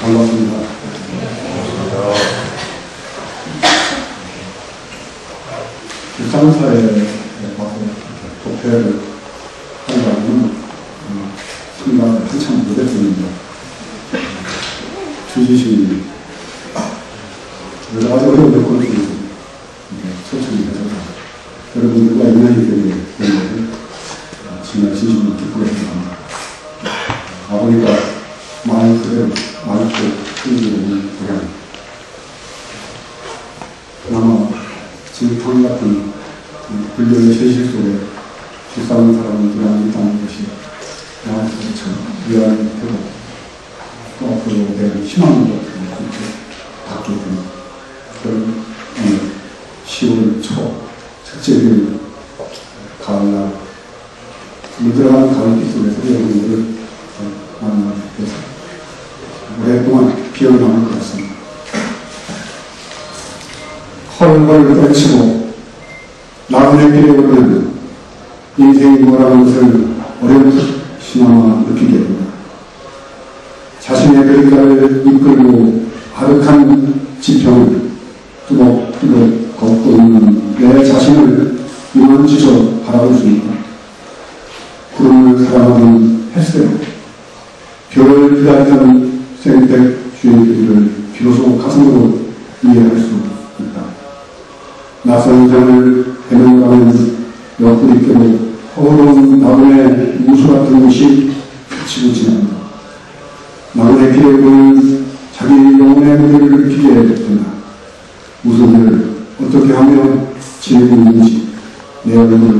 반갑습니다. 일상사에 와서 독해를 하려면 생각을 한참 못했습니다. 주지식이 여러 가지 어려운 것들을 초청이 해서 여러분들과 인연이 되게 된 것을 정말 진심으로 기쁘게 생각합니다. 아버지가 말 그대로 말없고 흘리는 고향. 그나마 진탕 같은 불교의 현실 속에 실사하는 사람을 그냥 있다는 것이 나한테 참 위안이 되고 또 앞으로 내 희망도 갖게 되는 그런 오늘 10월 초 첫째 가을날 물들어가는 가을빛 속에서 여러분들을 만나게 돼서 오랫동안 기억이 남을 것 같습니다. 헐헐 떨치고 나그네 길에 오르는 인생이 뭐라는 것을 어렴풋이나마 느끼게 됩니다. 자신의 그림자를 이끌고 아득한 지평을 뚜벅뚜벅 걷고 있는 내 자신을 이만치서 바라볼 수 있다. 구름을 사랑하는 햇새로 별을 기다리는 생백 주인들을 비로소 가슴으로 이해할 수 있다. 낯선 장을 헤매가는 옆구리께로 허우러운 나무의 무수 같은 곳이 스치고 지난다. 나무의 길에 보는 자기 영혼의 무게를 느끼게 된다. 무슨 일을 어떻게 하며 지내고 있는지 내 얼굴을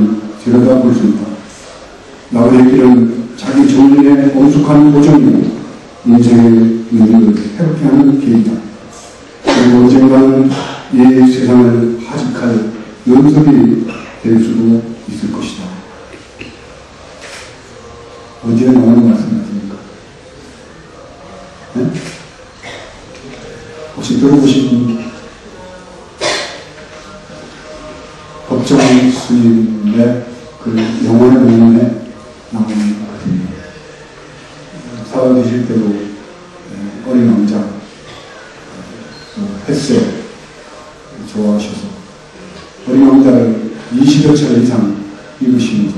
들여다볼 수 있다. 나무의 길은 자기 정신의 엄숙한 보정이고 인생의 의미를 해롭게 하는 길이다. 그리고 언젠가는 이 세상을 하직할 연습이 될 수도 있을 것이다. 언제 나오는 말씀이십니까? 네? 혹시 들어보신 분? 법정 스님의 그 영혼의 문에 나오는 것 같습니다. 살아계실 때도 어린 왕자, 햇새 좋아하셔서 어린 왕자를 20여 차례 이상 입으시면서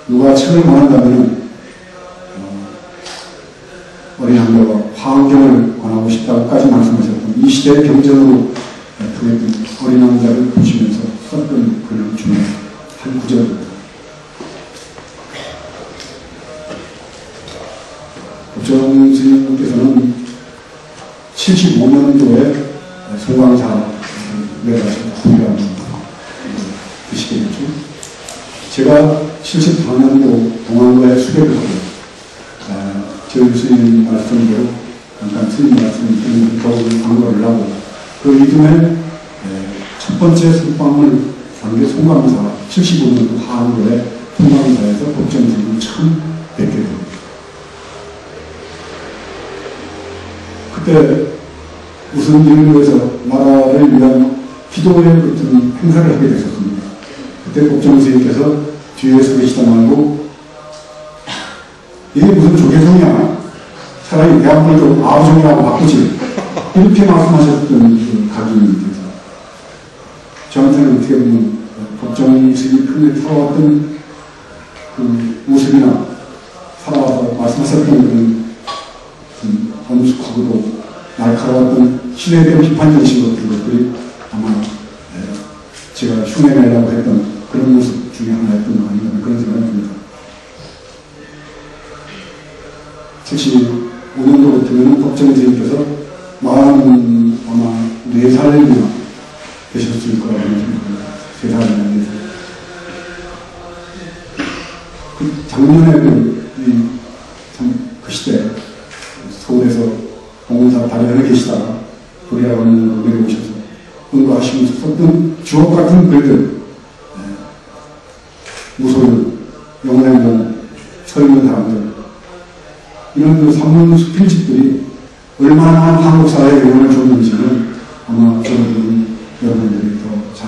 누가 책을 권한다면 어린 왕자가 화엄경을 권하고 싶다고까지 말씀하셨던 이 시대의 경전으로 통했던 어린 왕자를 보시면서 썼던 글 중에 한 구절입니다. 법정 스님께서는 75년도에 송광사 내려가셔서 후회하는 그 시기였죠. 제가 74년도 동안과의 수배를 하고 저희 스님 말씀대로 잠깐 스님 말씀을 겨우 광고를 하고 그 이듬해 첫 번째 선방을 상계 송광사 75년도 하한도에 송광사에서 법정 스님을 처음 뵙게 됩니다. 그때 무슨 일을 위해서 나라를 위한 기도회 같은 행사를 하게 되셨습니다. 그때 법정 스님께서 뒤에 서 계시다 말고 이게 무슨 조계종이야? 차라리 대학을 좀 아우종이라고 바꾸지. 이렇게 말씀하셨던 그 각인입니다. 저한테는 어떻게 보면 법정 스님이 편에 살아왔던 그 모습이나 살아와서 말씀하셨던 그런 엄숙하고도 날카로웠던 신에 대한 비판적이신 것들이 아마 제가 흉내내려고 했던 그런 모습 중에 하나였던 거 아닌가 그런 생각이 듭니다. 75년도 같으면 법정 스님께서 44살이나 되셨을 거라고 생각합니다. 3살이나 4살. 그 작년에 그 시대 서울에서 봉사 다리안에 계시다가 도리학원으로 내려오셔서 공부하시면서 썼던 주옥 같은 글들, 무소유, 영랭공, 설문 사람들, 이런 그 산문 필집들이 얼마나 한국 사회에 영향을 줬는지는 아마 여러분들이 더 잘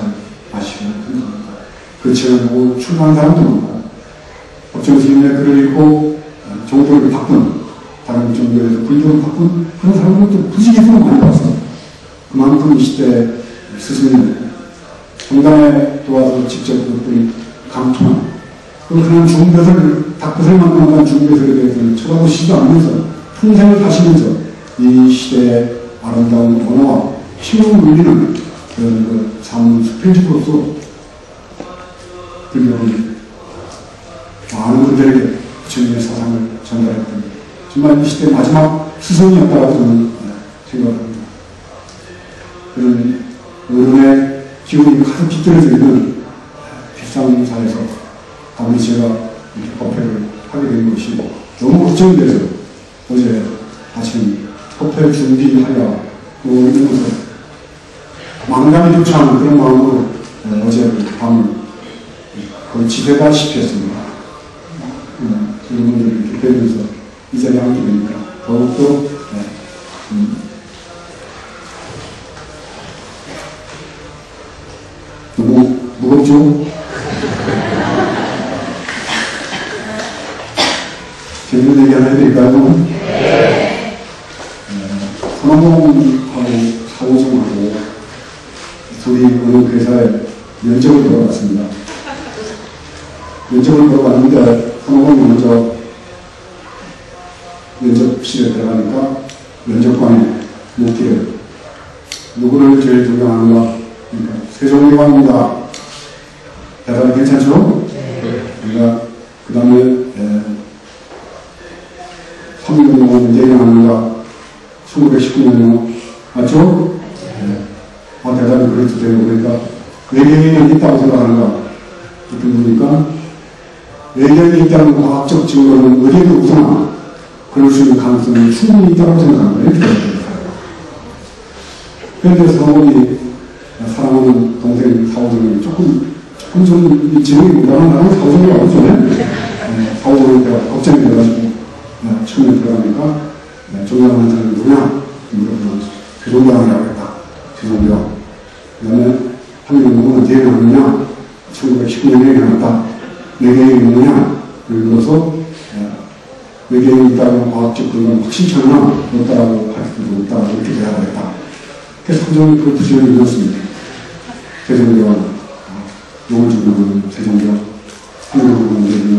아시고 생각합니다. 그 책을 보고 출간한 사람도 많고, 법정 스님의 글을 읽고 정보를 바꾼 다른 종교에서 불교를 바꾼 그런 사람들은 또 부지기수로 많이 봤어. 그만큼 이 시대 스승님, 성당에 도와서 직접 그것들이 감통한, 그런 중배설, 닭배설 만큼만 중배설에 대해서는 쳐다보시지도 않으면서 평생을 사시면서 이 시대의 아름다운 언어와 힘을 울리는 그런 삶수필집으로서 불교는 많은 분들에게 부처님의 사상을 전달했던 정말 이 시대 마지막 스승이었다고 저는 생각합니다. 그런 어른의 기운이 가득 깃들여져 있는 비상사에서 아무리 제가 법회를 하게 된 것이 너무 걱정이 돼서 어제 아침 법회 준비하려 이런 것을 망감이 좋지 않은 그런 마음으로 어제 밤을 거의 지배다시피 했습니다. 여러분들을 이렇게 뵈면서 이 자리에 앉게 되니까 더욱더 너무 무겁죠? 재밌는 얘기 하나 해드릴까요? 네. 선호공하고 사오정하고 둘이 어느 회사에 면접을 보러 갔습니다. 면접을 보러 갔는데 선호공이 먼저 면접실에 들어가니까 면접관이 묻기를 누구를 제일 존경하는가? 그러니까 세종대왕입니다. 대답이 괜찮죠? 그러니까 그 다음에 3년동안 내려가는가? 1919년이요. 맞죠? 대답이 그렇게 되고 그러니까 외계인이 있다고 생각하는가? 그렇게 묻으니까 외계인이 있다는 과학적 증거는 어디에도 없으나 그럴 수 있는 가능성이 충분히 있다고 생각하는 거예요. 그런데 사원이 사랑하는 동생 사오정이 조금 좀 지능이 무관한 사오정이 없죠. 사오정은 내가 걱정이 돼가지고 처음에 들어가니까 존경하는 사람이 누구냐? 물어보면 세종대왕이라고 했다. 세종대왕. 그 다음에 한민은 누구는 대회를 하느냐? 1919년에 일어났다. 외계인이 누구냐? 그래서 외계인이 있다는 과학적 근거는 확실치 않나? 없다라고 할 수도 없다. 이렇게 대답을 했다. 그래서 사오정이 그 부지런히 읽었습니다. 세종대왕. 용을 주는 세종대왕. 한국은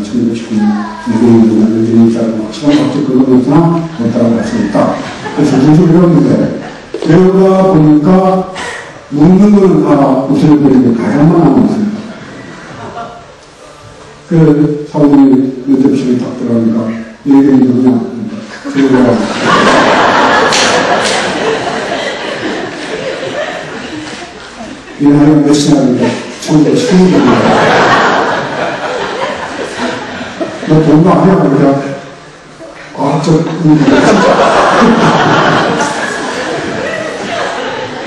1919년 외계인이 있다는 확실한 과학적 근거는 없으나 없다라고 할 수 있다. 그래서 계속 배웠는데 배우다 보니까 묻는 거는 다 없어져버리는데 가장만 하고 있어요. 그 사오정이 면접실에 딱 들어가니까 외계인이 누구냐? 세종대왕. 이 나이가 몇이나 되니까 1919년입니다. 너 돈도 아니야? 그러니까 과학적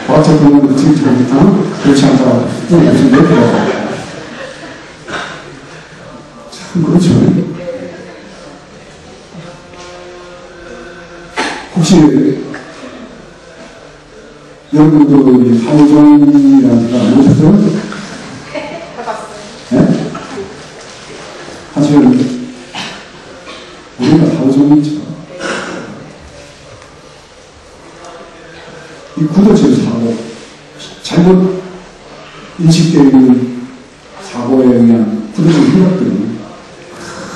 과학적 근거는 진짜 못하는 그렇지 않다고 무슨 얘기야? 참 그렇죠. 혹시 여러분들이 사오정이라는 사람 모르셨어요? 네? 사실은 우리가 사오정이죠. 이 굳어진 사고, 잘못 인식되어 있는 사고에 의한 굳어진 생각들이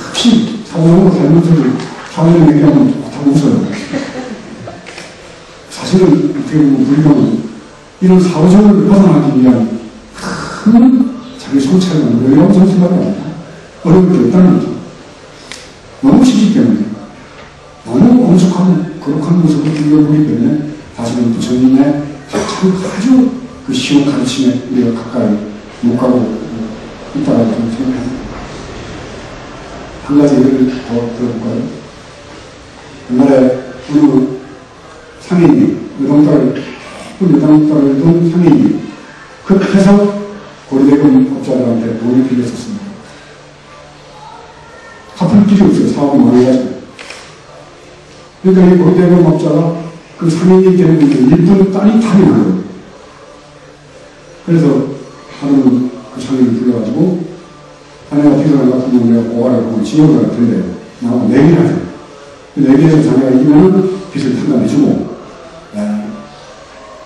혹시 사오정으로 살면서 사오정 얘기하면 다 웃어요. 사실은 어떻게 보면 불교는 이런 사오정을 벗어나기 위한 큰 자기 성찰과 노력이라고 저는 생각합니다. 어려운 게 없다는 거죠. 너무 쉽기 때문에 너무 엄숙한 거룩한 모습을 보여보기 때문에 사실은 부처님의 참 아주 그 쉬운 가르침에 우리가 가까이 못 가고 있다고 저는 생각합니다. 한 가지 예를 더 들어볼까요? 옛날에 어느 상인이 여당딸을 둔 상인이 급해서 고리대금 업자들한테 돈을 빌렸었습니다. 갚을 길이 없어요. 사업이 많아가지고. 그러니까 이 고리대금 업자가 그 상인이 되는 일본 딸이 탐이 나는 거예요. 그래서 하루는 그 상인을 불러가지고 자네가 비서관 같은 놈 내가 고발을 하고 지역을 할 텐데 나하고 내기를 하자. 여기에서 자네가 이기면은 빚을 상담해주고,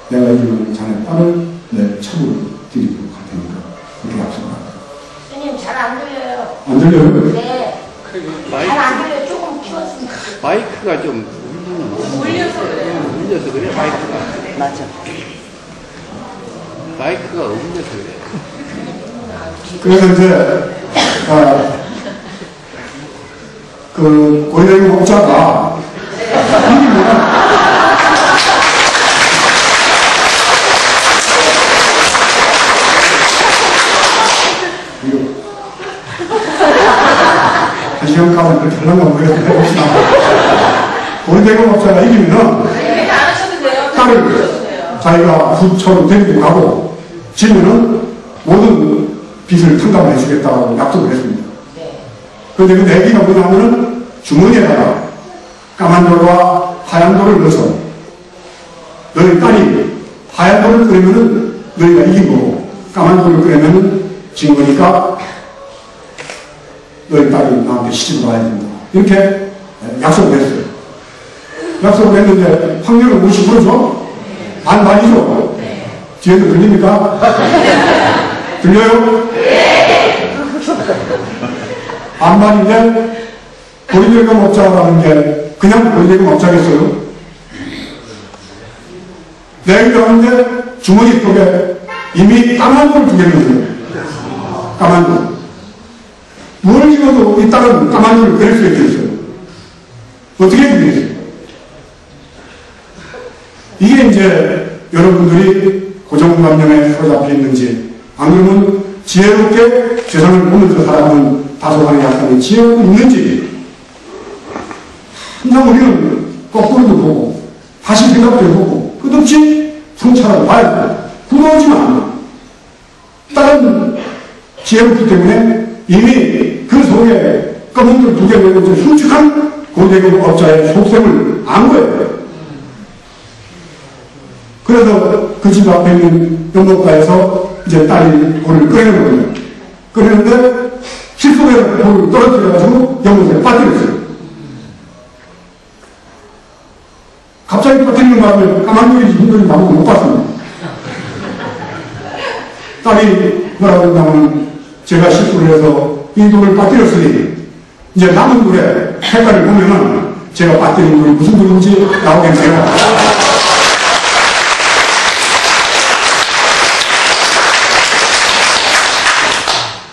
내가 이기면 자네 딸을 내 처분을 드리도록 할 테니까 그렇게 약속을 합니다. 선생님 잘 안 들려요. 안 들려요? 네. 잘 안 들려요. 조금 키웠으면 좋겠어요. 마이크가 좀 올려서 그래요. 울려서 그래, 마이크가. 맞아. 마이크가 울려서 그래. 그래서 이제, 그, 고려의 목자가, 한 시간 가면 그렇게 하려고 해봅시다. 고려의 목자가 이기면은, 딸을 자기가 부처로 데리고 가고, 지면은 모든 빚을 탕감해 주겠다고 약속을 했습니다. 그런데 그 내기가 뭐냐면은 주머니에다가 까만 돌과 하얀 돌을 넣어서 너희 딸이 하얀 돌을 끓이면은 너희가 이긴 거고 까만 돌을 끓이면은 진 거니까 너희 딸이 나한테 시집을 와야 된다. 이렇게 약속을 했어요. 약속을 했는데 확률은 50%죠? 반반이죠? 뒤에도 들립니까? 들려요? 반반인데 고리대금 업자라는 게 그냥 고리대금 업자겠어요? 내기를 하는데 주머니 속에 이미 까만 돌을 두 개를 넣어요. 까만 돌. 뭘 찍어도 이 딸은 까만 돌을 그릴 수 있겠어요. 어떻게 그리겠어요? 이게 이제 여러분들이 고정관념에 사로잡혀 있는지 안 그러면 지혜롭게 세상을 보면서 살아가는 다소간의 약간의 지혜가 있는지 항상 우리는 거꾸로도 보고 다시 생각도 해보고 끝없이 성찰을 봐야 돼. 굳어오지만 않아. 다른 지혜롭기 때문에 이미 그 속에 검은들 두 개 내고 흉측한 고대금 업자의 속셈을 안 거예요. 그래서 그 집 앞에 있는 연못가에서 이제 딸이 돌을 끓이는 거예요. 끓이는데 실속에 돌을 떨어뜨려가지고 연못에 빠뜨렸어요. 갑자기 빠뜨리는 바람에 까만 돌이 힘들이 나오고 못 봤습니다. 딸이 뭐라고 했냐면 제가 실수를 해서 이 돌을 빠뜨렸으니 이제 남은 돌의 색깔을 보면은 제가 빠뜨린 돌이 무슨 돌인지 나오겠네요.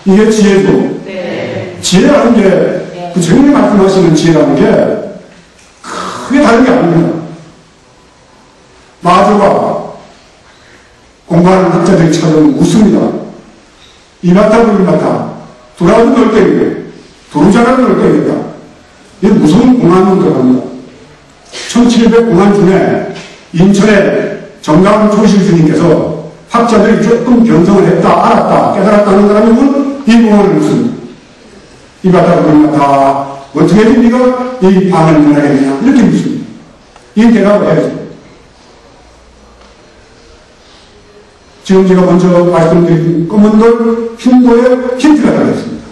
이게 지혜죠. 네. 지혜라는 게, 그 주님이 말씀하시는 지혜라는 게 크게 다른 게 아닙니다. 마저가 공부하는 학자들이 찾아오면 웃습니다. 이마타고 이마타, 돌아오는 널때리고, 도루자라는 널때리다. 이게 무슨 공안으로 들어갑니다. 1700 공안 중에 인천의 정강 조실 스님께서 학자들이 조금 변성을 했다, 알았다, 깨달았다는 사람이면 이 공안을 묻습니다. 이마타고 이마타, 어떻게 네가 이 방을 변하겠느냐? 이렇게 묻습니다. 이 대답을 해야죠. 지금 제가 먼저 말씀드린 검은돌, 흰돌의 힌트가 달렸습니다.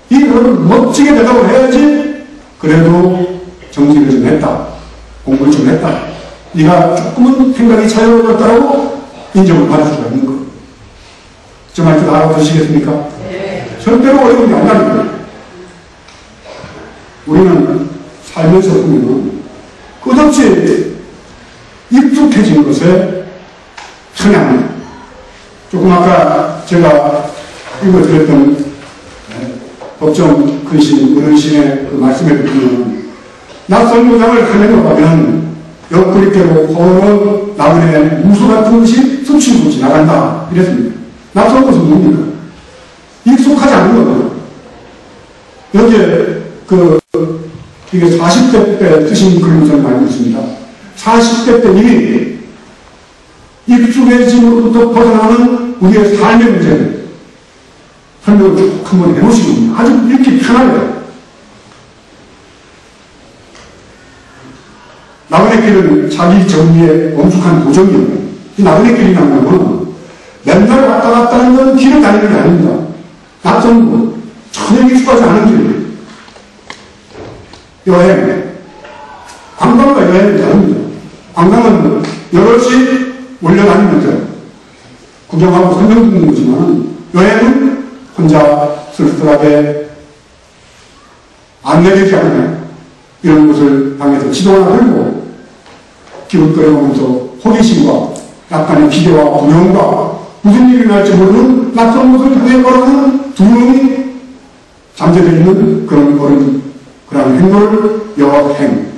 이 돌을 멋지게 대답을 해야지 그래도 정진을 좀 했다. 공부를 좀 했다. 네가 조금은 생각이 차이어졌다라고 인정을 받을 수가 있는 거예요. 저 말씀 알아두시겠습니까? 네. 절대로 어려운 게 아니랍니다. 우리는 살면서 보면 끝없이 익숙해진 것에 성향. 조금 아까 제가 읽어드렸던 법정 근신, 어른신의 그 말씀에 보면 낯선 무장을 하려고 가면 옆구리깨로 서로 나무에 무수 같은 것이 스치고 지나간다. 이랬습니다. 낯선 것은 뭡니까? 익숙하지 않은 거거든요. 여기에 이게 40대 때 쓰신 글을 저는 알고 있습니다. 40대 때 이미 익숙해짐으로부터 벗어나는 우리의 삶의 문제를 설명을 쭉 한번 해보시면 아주 읽기 편하게. 나그네 길은 자기 정리에 엄숙한 도정이에요. 이 나그네 길이라는 건 맨날 왔다 갔다 하는 건 길을 다니는 게 아닙니다. 낯선 곳, 전혀 익숙하지 않은 길. 여행, 관광과 여행은 다릅니다. 관광은 여럿이 몰려다니면서 구경하고 설명 듣는 거지만 여행은 혼자 쓸쓸하게 안내되지 않는 이런 곳을 향해서 지도 하나 들고 기웃거려보면서 호기심과 약간의 기대와 두려움과 무슨 일이 날지 모르는 낯선 곳을 향해 걸어가는 두려움이 잠재되어 있는 그런 그런 행동을 여행.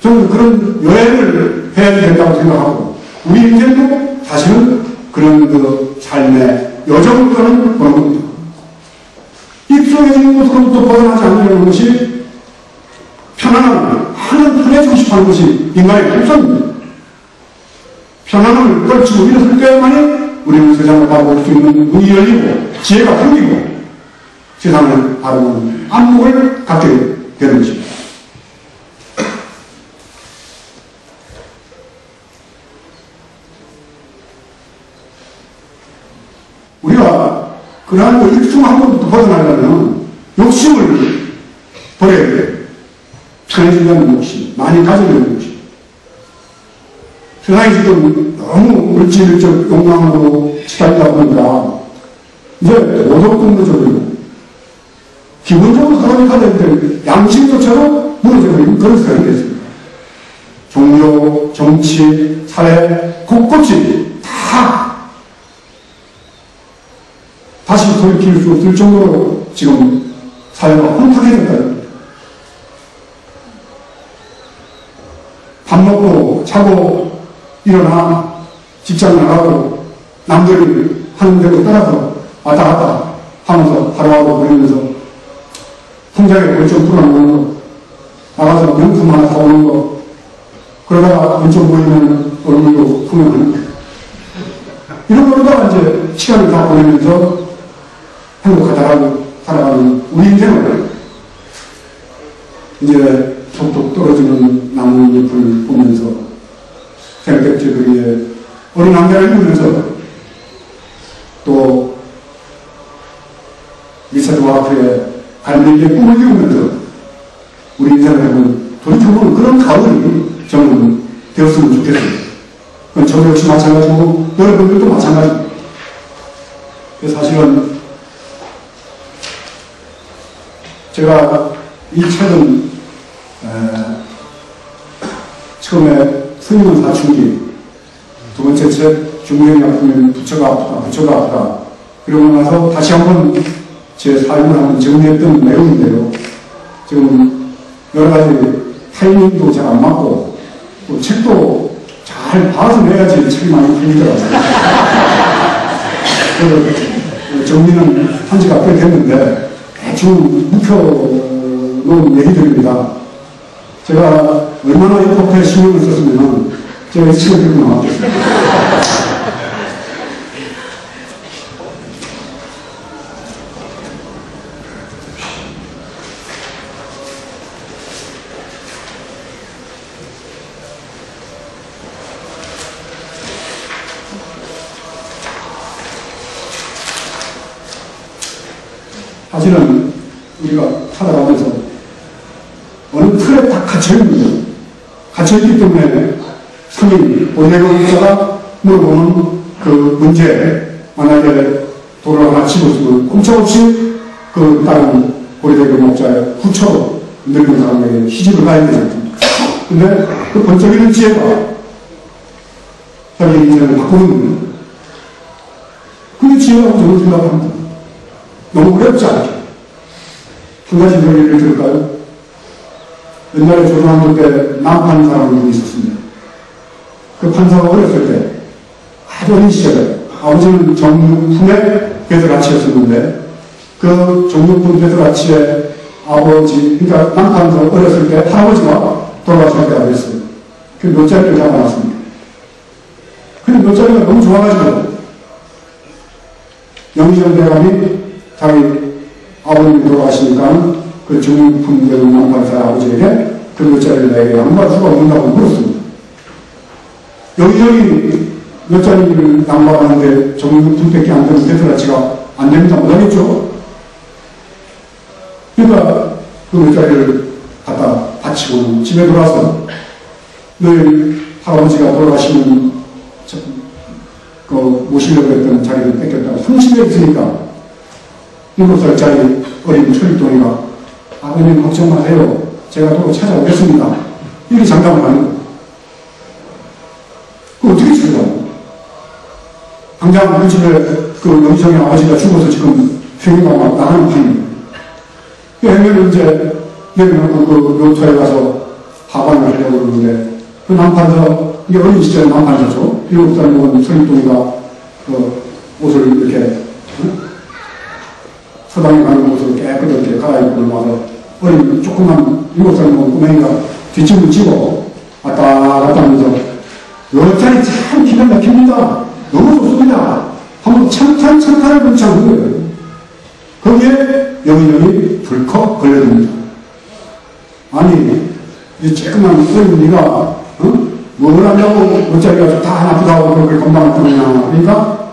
저는 그런 여행을 해야 된다고 생각하고, 우리 인생도 사실은 그런 그 삶의 여정부터는 그런 겁니다. 익숙해진 곳으로부터 벗어나지 않으려는 것이 편안함을 편해지고 싶어 하는 것이 인간의 본성입니다. 편안함을 떨치고 일어설 때만이 우리는 세상을 바라볼 수 있는 눈이 열리고 지혜가 생기고 세상을 바라보는 안목을 갖게 되는 것입니다. 우리가 그러한 익숙한 것부터 벗어나려면 욕심을 버려야 돼요. 편해지려는 욕심, 많이 가지려는 욕심. 세상이 지금 너무 물질적 욕망으로 치달다 보니까 이제 도덕도 무너져버리고 기본적으로 사람이 가져야 될 양심조차도 무너져버리는 그런 세상이 됐습니다. 종교, 정치, 사회 곳곳이 다 다시 돌이킬 수 없을 정도로 지금 사회가 혼탁해졌다. 밥 먹고 자고 일어나 직장 나가고 남들이 하는 대로 따라서 왔다 갔다 하면서 하루하루 보내면서 통장에 돈 좀 풀어놓는 거, 나가서 명품 하나 사오는 거, 그러다가 돈 좀 보이면 얼굴도 투명하는 거. 이런 거로다가 이제 시간을 다 보내면서 행복하다라고 살아가는 우리 인생을 이제 톡톡 떨어지는 나뭇잎을 보면서 생각지그리에 어린 남자를 읽으면서 또 미사도 앞에 갈매기의 꿈을 이루면서 우리 인생을 해본 돌이켜보는 그런 가을이 저는 되었으면 좋겠어요. 그건 저 역시 마찬가지고 여러분들도 마찬가지입니다. 사실은 제가 이 책은 처음에 스님은 사춘기, 두 번째 책 중국의 약품은 부처가 아프다. 그러고 나서 다시 한번 제 삶을 한번 정리했던 내용인데요. 지금 여러 가지 타이밍도 잘 안 맞고 또 책도 잘 봐서 내야지 책이 많이 풀리더라고요. 그래서 정리는 한 지가 꽤 됐는데 대충 묵혀놓은 얘기들입니다. 제가 얼마나 이 법에 신경을 썼으면 제가 이 책을 들고 나왔겠습니다. 사실은 우리가 살아가면서 어느 틀에 딱 갇혀있는, 갇혀있기 때문에 성인, 보내교육자가 물어보는 그 문제, 만약에 돌을 하나 집었으면 꼼짝없이 그 다른 고려대교 목자의 후처로 늙은 사람에게 시집을 가야 되지 않습니까? 근데 그 번쩍이는 지혜가 자기 인생을 바꾸는 거예요. 그게 지혜라고 저는 생각합니다. 너무 어렵지 않죠? 한 가지 더 예를 들을까요? 옛날에 초등학교 때 남판 사람이 있었습니다. 그 판사가 어렸을 때, 아주 어린 시절에, 아버지는 정육품의 배드라치였었는데, 그 정육품 배드라치의 아버지, 그러니까 남판사 어렸을 때 할아버지가 돌아가실 때가 됐어요. 그 묘자리를 잡아놨습니다. 근데 묘자리가 너무 좋아가지고, 영의정 대감이 자기 아버님이 돌아가시니까 그 정육품 배드 남판사 아버지에게 그 묘자리를 내게 양보할 수가 없는다고 물었습니다. 여기저기 몇 자리를 양보하는데 정육품밖에 안 되는 배드라치가 안 됩니다. 못하겠죠? 그러니까 그 의자리를 갖다 바치고 집에 돌아와서 늘 할아버지가 돌아가시면 그 모시려고 했던 자리를 뺏겼다가 30년 있으니까 7살짜리 어린 철동이가 아버님 걱정 마세요. 제가 또 찾아오겠습니다. 이렇게 장담을 하는 거예요. 그거 어떻게 찾아요? 당장 우리 집에 그 여기성의 아버지가 죽어서 지금 회의가 막 나가는 판이에요. 그 행여를 이제 내려놓고 그 요토에 가서 하반을 하려고 그러는데 그 남판서, 이게 어린 시절에 남판서죠. 7살 먹은 서립동이가 그 옷을 이렇게 서당에 가는 옷을 깨끗하게 갈아입고 와서 어린 조그만 7살 먹은 꼬맹이가 뒷짐을 지고 왔다 갔다 하면서 요 자리 참 기가 막힙니다. 너무 좋습니다. 한번 찬탄을 bun치는 거예요. 거기에 영인형이 불컥 걸려듭니다. 아니, 이 조그만 어린 네가 뭘 하냐고 옷자리가 다 나쁘다고 그렇게 건방을 부르냐. 그러니까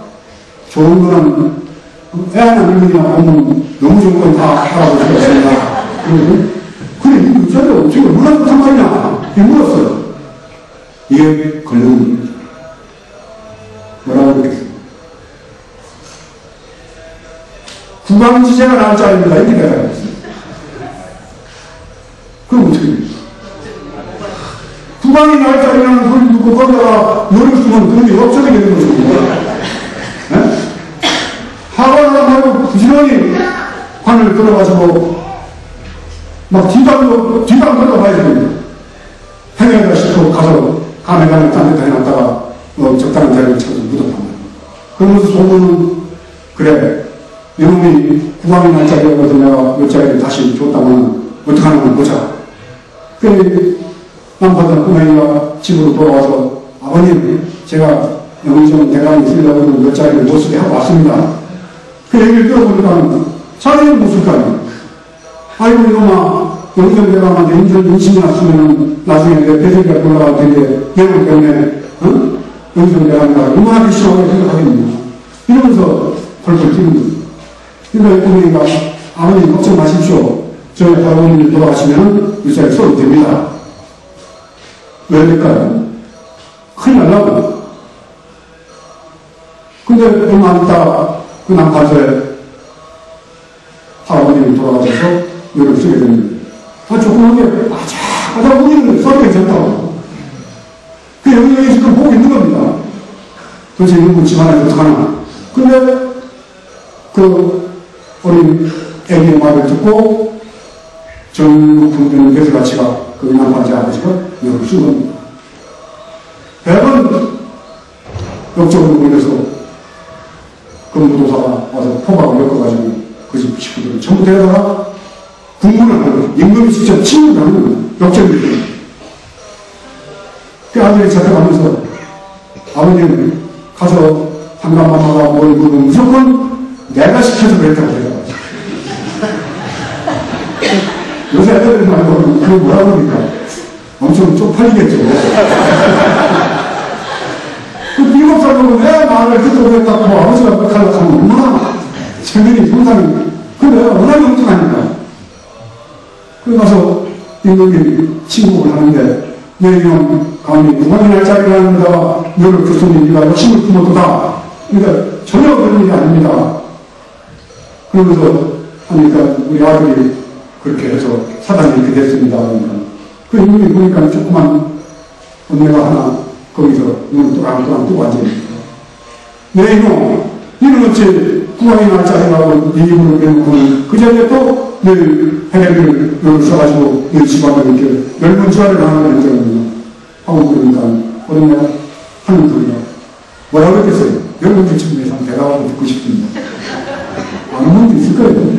좋은 거는 애 하나 늙은이나 보면 너무 좋은 건 다 할아버지가 있습니다. 그래, 이 옷자리가 어떻게 얼마나 좋단 말이냐. 이렇게 물었어요. 이게 걸려온 겁니다. 뭐라고 그랬겠어요? 구강지제가 나올 자리입니다. 이렇게 대답했어요. 그럼 어떻게 됩니까? 구강이 나올 자리라는 걸 누구 거기다가 노를 쓰면 그게 없어지게 되는 거죠. 네? 하관을 하고 부지런히 관을 들어가서 막 뒤담 들어가야 됩니다. 행여가 싶고 가서 가면가면 딴 데다 해놨다가 적당한 자리를 찾아서 묻었단 말이에요. 그러면서 소문은 그래 이놈이 구강이 날 자리라고 내가 몇 자리를 다시 줬다면 어떡하는 보자. 그 남파던 꼬맹이가 집으로 돌아와서 아버님 제가 여기 좀 대강이 쓰려고 몇 자리를 못 쓰게 하고 왔습니다. 그 얘기를 들어보니까 자기는 못 쓸 거 아니에요. 아이고 이놈아 영전 대강한테 인심이 났으면 나중에 내 배들이가 돌아갈 텐데 얘를 때문에 영전 대강이가 얼마나 하기 싫어하게 생각하겠느냐 이러면서 펄펄 뛰는 거예요. 그러니까 꼬맹이가 아버님 걱정 마십시오. 저희 할아버님이 돌아가시면 이 자리에 써도 됩니다. 왜 될까요? 큰일 날라고. 근데 얼마 안 있다 그 남파서에 할아버님이 돌아가셔서 이걸 쓰게 됩니다. 조그맣게 아자 우리는 써도 괜찮다고. 그 영역이 지금 보고 있는 겁니다. 도대체 이런 집안에 어떡하나. 근데 그 어린 애기의 말을 듣고 전국 분들은 배설아치가 그 남파제 아버지가 이걸 쓴 겁니다. 배는 역적으로 걸려서 근무도사가 와서 포박을 엮어가지고 그 집 식구들을 전부 데려다가 국문을 하는 거예요. 임금이 직접 침묵을 하는 거예요. 역적들이. 그 아들이 찾아가면서 아버님 가서 상감마마가 뭘 물으면 무조건 내가 시켜서 그랬다고 대답하죠. 요새 애들은 말고 그거 뭐라고 그러니까 엄청 쪽팔리겠죠. 그 7살 먹은 애 말을 듣고 그랬다고 아버지가 그렇게 하면 얼마나 재능이 상상이 근데 워낙에 엉뚱하니까 그래 가서 임금이 친구를 하는데 내 이놈 감히 구강이 날 자리를 하는데다가 너를 교수님 네가 욕심을 품어도다. 그러니까 전혀 그런 일이 아닙니다. 그러면서 하니까 우리 아들이 그렇게 해서 사단이 이렇게 됐습니다. 그러니까 그 임금이 보니까 조그만 언니가 하나 거기서 눈을 또랑또랑 뜨고 앉아있어요. 내 이놈 이는 어찌 구강이 날 자리라고 네 입으로 내놓고는 그 자리에 또 늘 해내비를 여기 써가지고 늘 집안을 이렇게 넓은 주화를 하는 거거든요. 하고 그러니까 어린애가 하는 소리가 뭐라고 그랬겠어요? 넓은 주침에서 대답하고 듣고 싶습니다. 아는 분도 있을 거예요.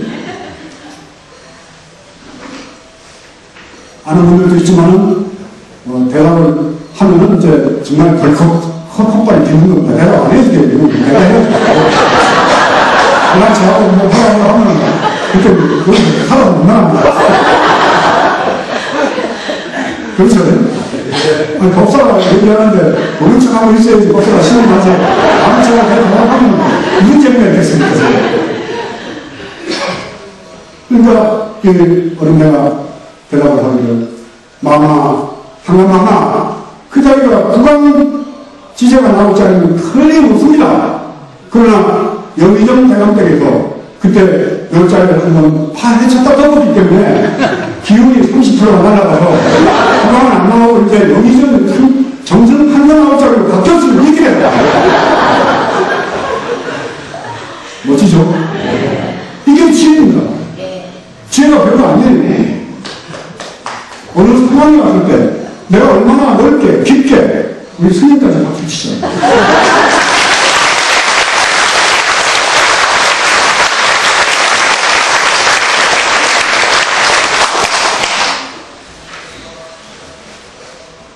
아는 분들도 있지만은 대답을 하면은 이제 정말 벌컥 헛발이 비는 겁니다. 대답 안 해도 돼요. 내가 해야죠. 그냥 저하고 뭐 하라고 하면 그때 그걸 하라고 못 나갑니다. 그렇죠? 아니, 법사가 얘기하는데 모른 척하고 있어야지 법사가 시험을 하지 아무 척하고 대답하면 무슨 재미가 있겠습니까? 그러니까 이 어린애가 대답을 하기를, 마마, 상관마마, 그 자리가 국왕 지제가 나올 자리는 틀림없습니다. 그러나 영의정 대감댁에서 그때 열자리를 한번 파헤쳤다고 하기 때문에 기운이 30%가 날아가서 국왕은 안 나오고 이제 영의정 정선 판사 나올 자리로 바뀌었으면 이렇게 됐다. 멋지죠? 이게 지혜입니다. 지혜가 별로 아니에요. 어느 상황이 왔을 때 내가 얼마나 넓게 깊게 우리 스님까지 박수 치죠.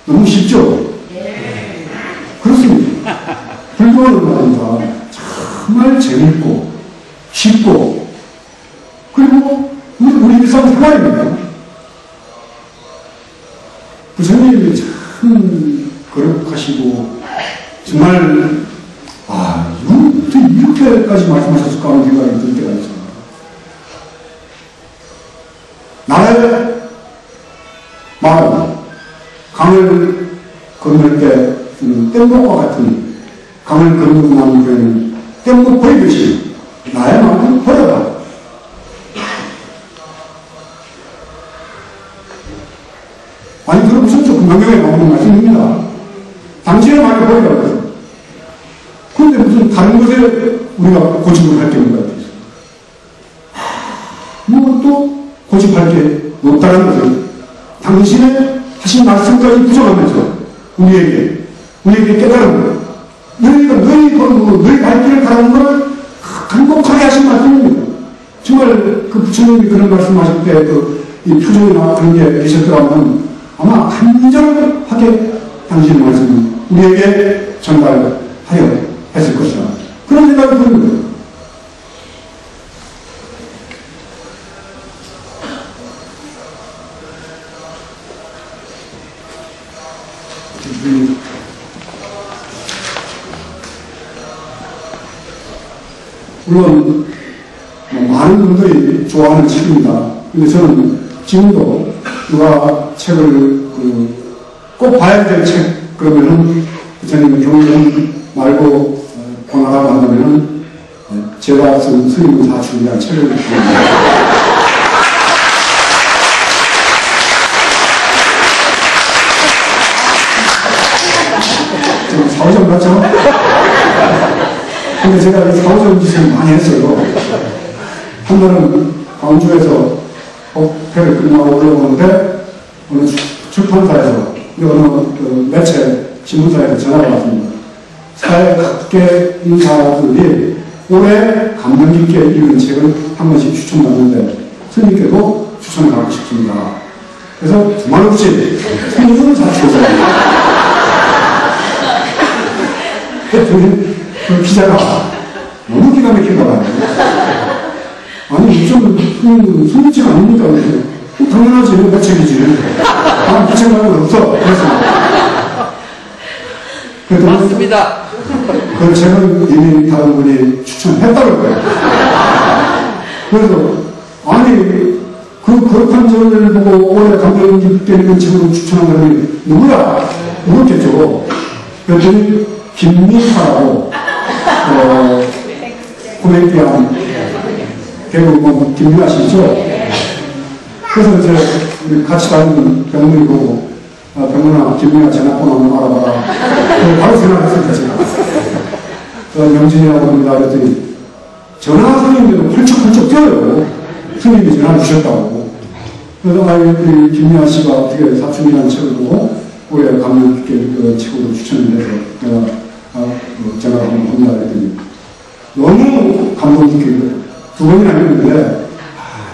너무 쉽죠? 그렇습니다. 불교는 말입니다. 정말 재밌고 쉽고 그리고 우리 일상생활입니다. 부처님이 참 거룩하시고 정말 이렇게까지 말씀하셨을까 하는 생각이 들 때가 있습니다. 나의 말은 강을 건널 때 뗏목과 같은 강을 건너고 난 후에는 뗏목 버리듯이 나의 말은 버려라. 아니 들어보셨죠? 금강경에 나오는 말씀입니다. 당신의 말을 버리라고 해서. 그런데 무슨 다른 것에 우리가 고집을 할 경우가 있어요. 뭐 또 고집할 게 없다는 것은 당신의 하신 말씀까지 부정하면서 우리에게 깨달은 너희가 너희 발길을 가는 걸 간곡하게 하신 말씀입니다. 정말 그 부처님이 그런 말씀하실 때 이 표정이나 그런 게 계셨더라면 아마 간절하게 당신의 말씀을 우리에게 전달하여 했을 것이다. 그런 생각이 듭니다. 물론 많은 분들이 좋아하는 책입니다. 근데 저는 지금도 누가 책을 꼭 봐야 될 책 그러면은 부처님의 경륜 말고 권하라고 한다면은 제가 쓴 스님은 다 준비한 책을 좀 사오점 같죠? 근데 제가 이 사오점 짓을 많이 했어요. 한 번은 광주에서 배를 끝나고 올라오는데 어느 출판사에서 어느 매체 신문사에서 전화가 왔습니다. 사회 인사들이 올해 감명 깊게 읽은 책을 한 번씩 추천받는데 스님께도 추천을 하고 싶습니다. 그래서 두말없이 스님은 자체에서 했더니 그 기자가 너무 기가 막힌 거야. 아니 좀 스님책 아닙니까? 당연하지 내 책이지. 그 책 말고는 없어. 그래서 맞습니다. 그 책은 이미 다른 분이 추천했다고 거예요. 그래서 아니 그 거룩한 절을 보고 올해 감명 깊게 읽은 책으로 추천한 사람이 누구야? 누구겠죠? 그랬더니 김민하라고 코미디언 개그우먼 김민하 씨죠? 그래서 이제 우리 같이 다니는 병문이 보고 병문아 김민하 전화번호 한번 알아봐라. 바로 생각했습니다. 제가 명진이라고 합니다. 그랬더니 전화 선생님들은 펄쩍펄쩍 뛰어요. 선생님이 전화 주셨다고. 그래서 우리 김민하 씨가 어떻게 사춘이라는 책을 보고 올해 감명 깊게 그 책으로 추천을 해서 내가 전화를 한번 합니다. 그랬더니 너무 감동 깊게 두 번이나 했는데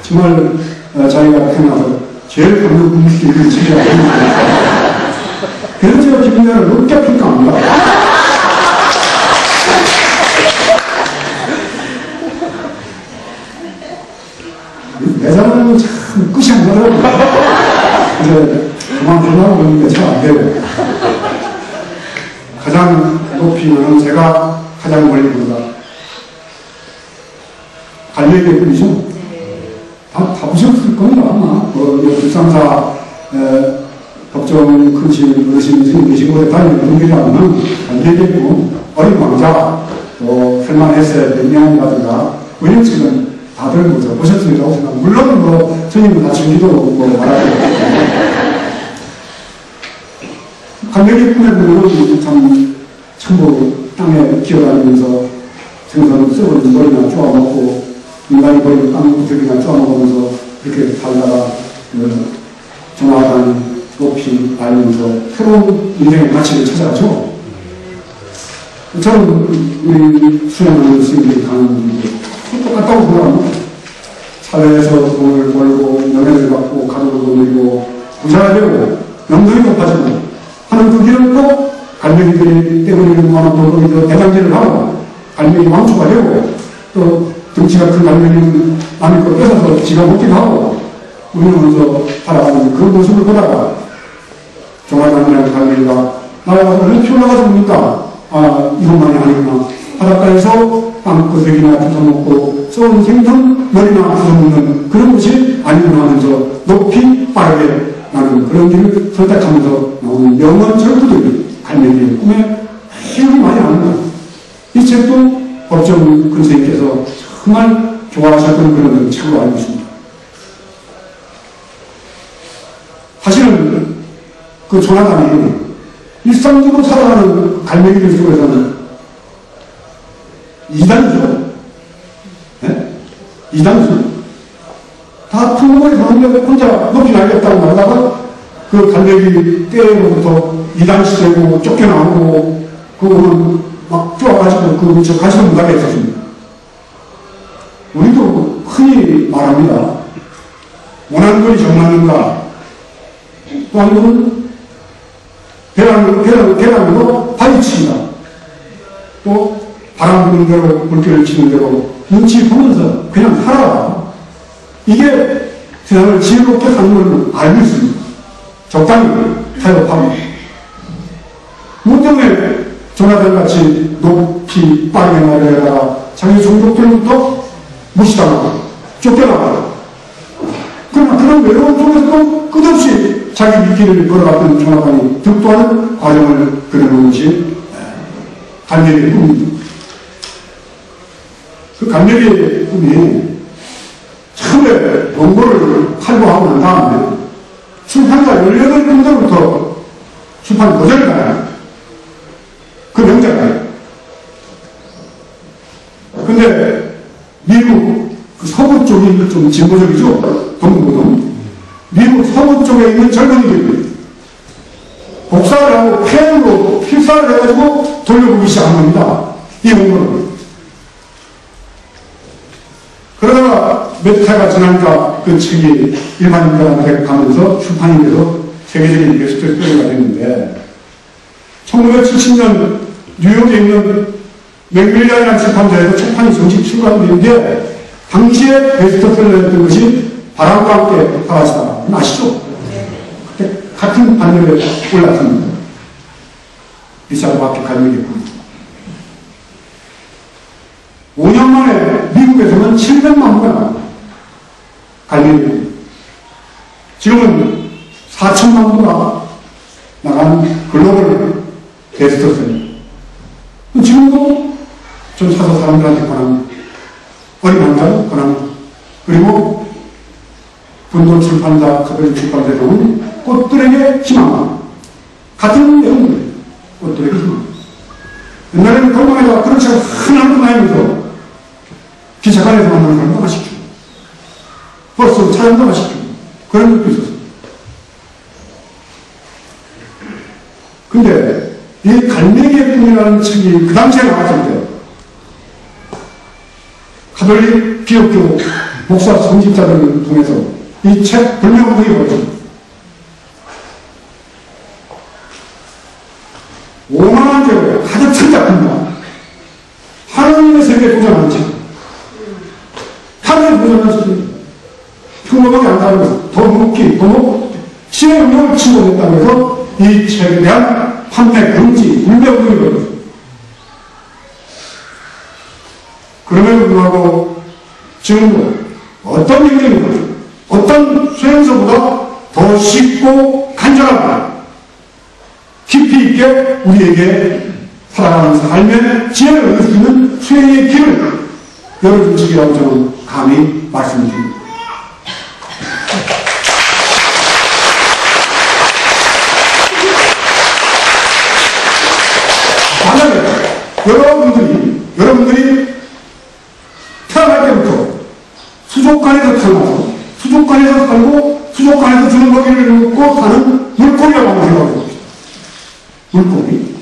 정말 자기가 태어나서 제일 감동 깊게 읽은 책이라고 했는데 그래서 제가 김민하를 높게 평가합니다. 매장은 참 끝이 안 나더라고요. 근데 그만하려고 하는데 잘 안 돼요. 가장 높이는 제가 가장 멀리 보다 갈매기의 뿐이죠? 다 바꾸셨을 겁니다. 아마. 불상사 법정 큰신 어르신 계시고 다니는 분들이 아니면 안 되겠고, 어린 왕자, 또 헬만헤세, 백명이라든가, 원형측은 다들 보셨을 거라고 생각합니다. 물론 스님은 다 즐기도 말하고. 갈매기 꿈에 보면 참, 천국 땅에 기어다니면서 생선을 썩은 머리나 쪼아먹고, 인간이 버리는 땅구들이나 쪼아먹으면서 이렇게 살다가, 정화단 높이 알면서 새로운 인생의 가치를 찾아가죠. 저는 우리 수행하는 스님들이 가는 분들이 똑같다고 생각합니다. 사회에서 돈을 벌고, 명예를 받고, 가족을 누리고, 부자가 되고, 명성이 높아지고, 하는 그 길을 꼭 갈매기들이 때문에 모아놓은 돈으로 대장질을 하고, 갈매기 왕초가 되고, 또 등치가 큰 갈매기는 남의 걸 뺏어서 지가 먹기도 하고, 우리는 먼저 살아가는 그 모습을 보다가, 종아단이라는 갈매기가 나와서 왜 튀어나가서 뭡니까? 아, 이것만이 아니구나. 바닷가에서 빵꾸석이나 붙어먹고 썩은 생선 머리나 붙어먹는 그런 것이 아니구나 하면서 높이 빠르게 나는 그런 길을 선택하면서 나오는 명언 절구들이 갈매기의 꿈에 기억이 많이 납니다. 이 책도 법정 근생님께서 정말 좋아하셨던 그런 책으로 알고 있습니다. 사실은 그 조나단이 일상적으로 살아가는 갈매기들 속에서는 이단이죠. 네? 이단이죠. 다 풍물에 사는데 혼자 높이 날렸다고 말하다가 그 갈매기 떼로부터 이단시되고 쫓겨나오고 그거는 막 쪼아가지고 그 밑에 가시는 문화가 있었습니다. 우리도 흔히 말합니다. 원하는 걸 정맞는가? 또 한 번은 계란으로 파헤친다. 또 바람 부는 대로 물결을 치는 대로 눈치 보면서 그냥 살아라. 이게 세상을 지혜롭게 사는 걸 알고 있습니다. 적당히 타협하고. 뭐 때문에 조나단같이 높이 빠르게 날아다가 자기 종족들부터 무시당하고 쫓겨나고 그러나 그런 외로운 속에서도 끝없이 자기 길을 걸어갔던 조나단이 득도하는 과정을 그려놓은 것이 갈매기의 꿈입니다. 그 갈매기의 꿈이 처음에 원고를 탈고하고 난 다음에 출판사 18군데부터 출판 거절가요. 그 명작가요. 근데 미국 그 서부 쪽이 좀 진보적이죠. 동부동. 미국 서부 쪽에 있는 젊은이들이 복사를 하고 펜으로 필사를 해가지고 돌려보기 시작한 겁니다. 이 원고를. 그러다가 몇 해가 지나니까 그 책이 일반인들한테 가면서 출판이 돼서 세계적인 베스트셀러가 됐는데 1970년 뉴욕에 있는 맥밀런이라는 출판사에서 출판이 정식 출간되는데 당시에 베스트셀러였던 것이 바람과 함께 사라지다. 아시죠? 그때 같은 반열에 올랐습니다. 리차드 바퀴 갈매기 꿈. 5년 만에 미국에서는 700만 부가 나옵니다. 갈매기. 지금은 4천만 부가 나간 글로벌 베스트셀러. 지금도 좀 사서 사람들한테 권합니다. 어린 왕자도 권합니다. 그리고 분도 출판사, 카톨릭 출판사에 온 꽃들에게 희망. 같은 내용입니다. 꽃들에게 희망. 옛날에는 골목에다가 그런 책을 하나도 나면서 기차관에서 만나는 사람도 마시죠. 버스 차량도 마시죠. 그런 것도 있었어요. 근데 이 갈매기의 꿈이라는 책이 그 당시에 나왔을 때 가톨릭 기독교 목사 성직자들을 통해서 이 책 불명분이 벌어집니다. 5만원 제로 가득 찬 작품입니다. 하나님의 세계에 도전하는 책. 하나님의 도전하는 책입니다. 평범하게 안 다루고 더 높이, 더 높이 시의 영역을 치고냈다고 해서 이 책에 대한 판매 금지, 불매운동이 벌어졌습니다. 그럼에도 불구하고 지금도 어떤 경쟁이든 깊고 간절하고 깊이 있게 우리에게 살아가는 삶의 지혜를 얻을 수 있는 수행의 길을 열어주시기라고 저는 감히 말씀드립니다. 만약에 여러분들이 태어날 때부터 수족관에서 태어나서 수족관에서 살고 수족관에서 주는 먹이를 먹고 사는 물고기라고 한번 생각해 봅시다. 물고기.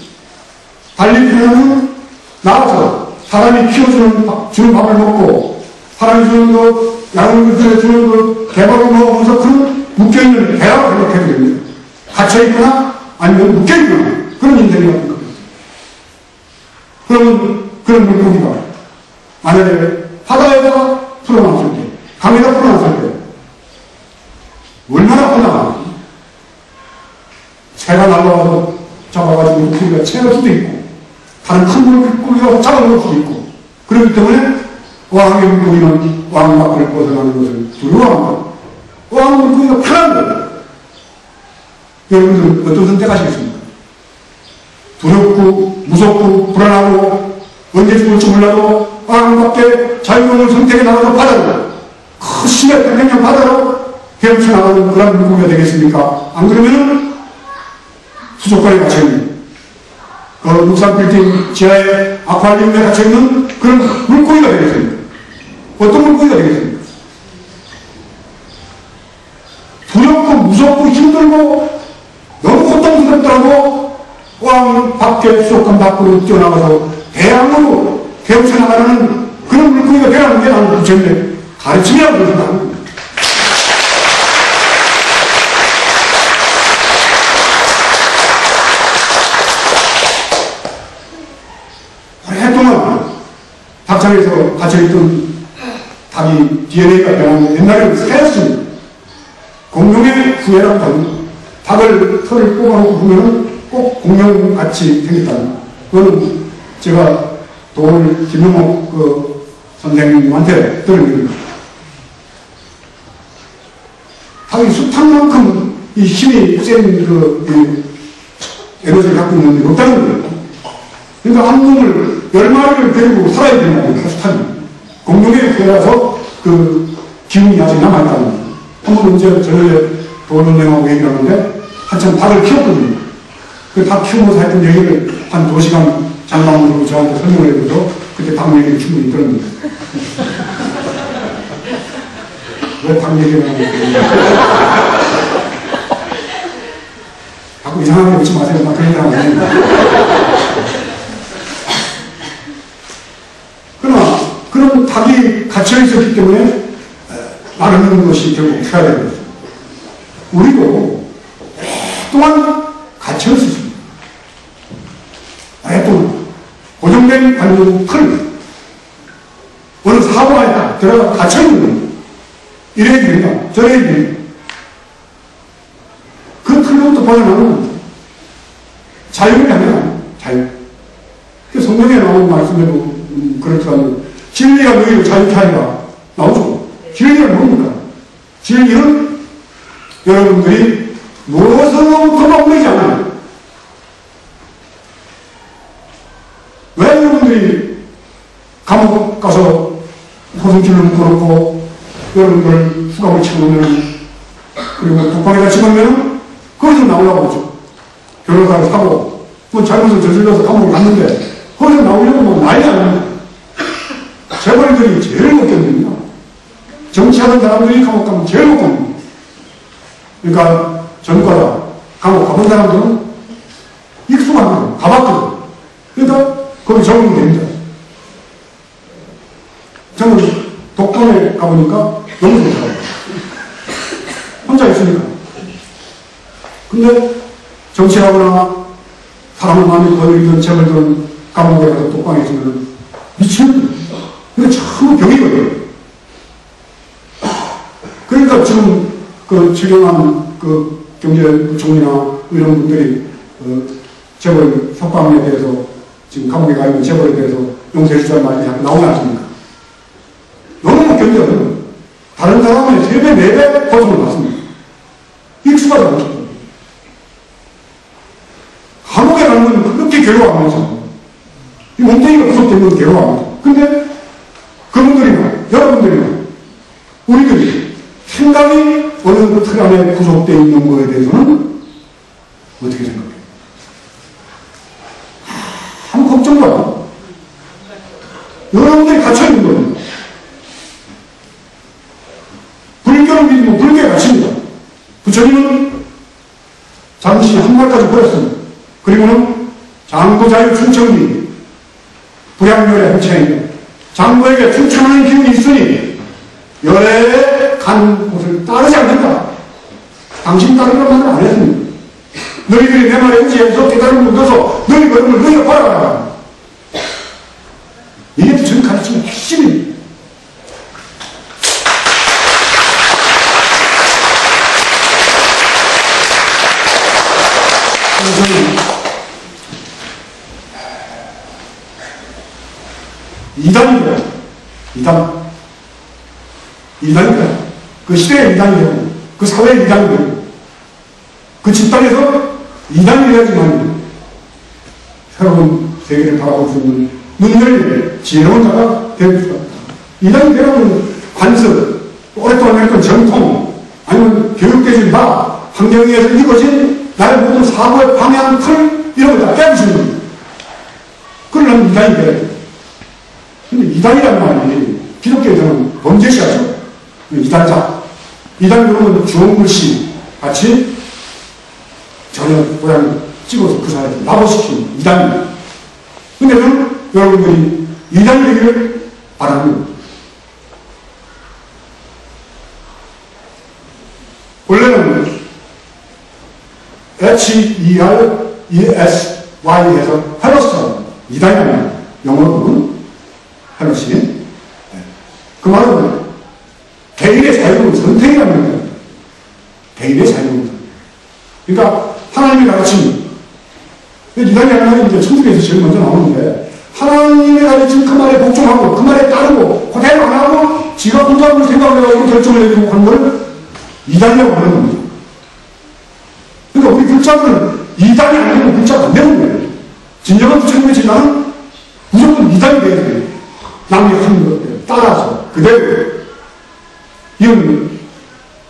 달리 표현은 나와서 사람이 키워주는 주는 밥을 먹고 사람이 주는 거 양을 주는 거 개밥을 먹으면서 그런 묶여있는 배라고 생각해도 됩니다. 갇혀있거나 아니면 묶여있거나 그런 인생이라는 겁니다. 그러면 그런 물고기가 만약에 바다에다가 풀어놨을 때 강에다 풀어놨을 때 얼마나 혼란한지 새가 날라와서 잡아가지고 물고기가 채울 수도 있고 다른 큰 물고기가 잡아먹을 수도 있고 그렇기 때문에 어항의 물고기는 어항 밖을 벗어나는 것을 두려워합니다. 어항 물고기가 편한 거예요. 여러분들은 어떤 선택하시겠습니까? 두렵고 무섭고 불안하고 언제 죽을지 몰라도 어항 밖에 자유로운 선택에 나가서 바다로 큰 심해 태평양 바다로 헤엄쳐나가는 그런 물고기가 되겠습니까? 안 그러면은 수족관에 갇혀있는 그 육상빌딩 지하에 아쿠아리움에 갇혀있는 그런 물고기가 되겠습니까? 어떤 물고기가 되겠습니까? 두렵고 무섭고 힘들고 너무 고통스럽더라고 어항 밖에 수족관 밖으로 뛰어나가서 대항으로 헤엄쳐나가는 그런 물고기가 되라는 게 나는 부처님의 가르침이라고 생각합니다. 오랫동안 닭장에서 갇혀있던 닭이 DNA가 변하면 옛날에는 새였습니다. 공룡의 후예라고 합니다. 닭을 털을 뽑아놓고 보면 꼭 공룡같이 생겼다는 그거는 제가 도울 김용옥 선생님한테 들은 얘기입니다. 닭이 숱한만큼 이 힘이 센 에너지를 갖고 있는 게 없다는 거예요. 그러니까 한 놈을 10마리를 데리고 살아야 된다는 거예요. 숱하니. 공룡의 후예라서 기운이 아직 남아있다는 거예요. 한번 언제 저녁에 도울 선생님하고 얘기를 하는데 한참 닭을 키웠거든요. 그 닭 키우면서 했던 얘기를 한 2시간 장방으로 저한테 설명을 해줘서 그때 닭 얘기를 충분히 들었는데 왜 닭 얘기를 하고 자꾸 이상하게 웃지 마세요. 막 그런 사람 아닙니다. 그러나 그런 닭이 갇혀 있었기 때문에 나르는 것이 결국 해야 되는 거죠. 우리도 오랫동안 갇혀 있었습니다. 오랫동안 고정된 관념 틀 어느 사고에 들어가 갇혀 있는 거예요. 이래야 됩니다. 저래야 됩니다. 그 틀로부터 벗어나는 자유를 하면 자유. 성경에 나오는 말씀에도 그렇지만 진리가 너희를 자유케 하리라 나오죠. 진리가 뭡니까? 진리는 여러분들이 무엇으로부터 얽매이지 않아요. 왜 여러분들이 감옥 가서 호승줄을 묶어놓고 여러분들 수갑을 치고는 그리고 독방에다 집어넣으면 거기서 나오려고 하죠. 변호사를 사고 뭐 잘못을 저질러서 감옥을 갔는데 거기서 나오려고 뭐 난리 아닙니다. 재벌들이 제일 못 견딥니다. 정치하는 사람들이 감옥 가면 제일 못 견딥니다. 그러니까 전과자 감옥 가본 사람들은 익숙합니다. 가봤거든. 그러니까 거기 적응이 됩니다. 저는 독방에 가보니까 너무 좋더라고요. 혼자 있으니까. 근데 정치하거나 사람을 많이 거느리던 재벌들은 감옥에 가서 독방에 있으면 미치는 근데 전부 병이거든요. 그러니까 지금 지경한 경제총리나 이런 분들이 재벌 석방에 대해서 지금 감옥에 가 있는 재벌에 대해서 용서해 주자는 말이 자꾸 나오지 않습니까? 너무 견뎌요. 다른 사람의 3배, 4배 고통을 받습니다. 익숙하지 않죠. 감옥에 가면 그렇게 괴로워하면서 이 몸뚱이가 구속되면 괴로워합니다. 근데 그분들이나 여러분들이나 우리들이 생각이 어느 틀 안에 구속되어 있는 거에 대해서는 어떻게 생각해요? 아무 걱정도 안 해요. 여러분들이 갇혀있는 겁니다. 불교를 믿으면 불교에 갇힙니다. 부처님은 잠시 한 말까지 보였습니다. 그리고는 장구자유 충청이 불양열의 행체입니다. 장구에게 충청하는 기운이 있으니 열에 간 곳을 따르지 않는다. 당신 따르는 말은 안 했습니다. 너희들이 내 말에 의지해서 깨달음을 얻어서 너희 걸음을 너희가 바라봐라. 이게 부처님 가르치는 핵심입니다. 이단입니다. 이단입니다. 그 시대의 이단이에요. 그 사회의 이단이에요. 그 집단에서 이단이 되어야지만 새로운 세계를 바라볼 수 있는 눈열린 지혜로운 자가 될 수가 있다. 이단이 되려면 관습, 오랫동안 했던 전통, 아니면 교육계준이다, 환경에 의해서 이루어진 나의 모든 사고의 방향, 틀, 이런 걸 다 깨부수는 겁니다. 그러려면 이단이 돼요. 근데 이단이라는 말이 기독교에서는 범죄시하죠. 이단자. 이단 그러면 주홍 글씨 같이 전혀 모양을 찍어서 그 사람을 납부시키는 이단입니다. 근데 저는 여러분들이 이단이 되기를 바랍니다. 원래는 HERESY에서 헬로스라고 이단이라는 영어로 보면 헬로시. 그 말은 개인의 자유로운 선택이라는 거예요. 개인의 자유로운 선택. 그러니까 하나님이 가르친 이단이 하나는 이제 천국에서 제일 먼저 나오는데 하나님이 가르친 그 말에 복종하고 그 말에 따르고 그대로 안 하고 지가 혼자를 생각해가지고 결정을 내리고 하는 걸 이단이라고 하는 겁니다. 그러니까 우리 불자는 이단이 아니면 불자가 안 되는 거예요. 진정한 부처님의 진화는 무조건 이단이 돼야 돼요. 남이 하는 것에 따라서 그대로. 이건